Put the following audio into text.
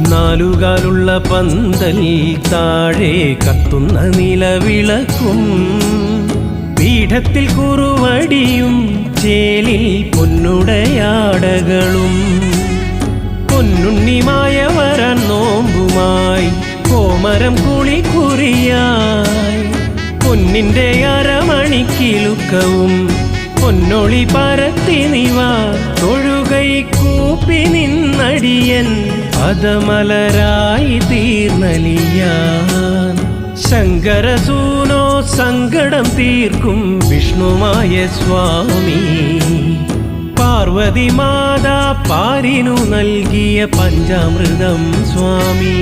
നാലുകാലുള്ള പന്തൽ താഴെ കത്തുന്ന നിലവിളക്കും പീഠത്തിൽ കുറുവടിയും ചേലിൽ പൊന്നുടയാടകളും പൊന്നുണ്ണിമായ വരാൻ നോമ്പുമായി കോമരം കുളിക്കുറിയായി പൊന്നിന്റെ അരമണിക്കിലുക്കവും പൊന്നൊളി പരത്തി നിവ തൊഴുകൈ കൂപ്പി നിന്നടിയൻ പദമലരായി തീർന്നലിയാൻ ശങ്കരസൂനോ സങ്കടം തീർക്കും വിഷ്ണുമായ സ്വാമി പാർവതി മാതാ പാരിനു നൽകിയ പഞ്ചാമൃതം സ്വാമി.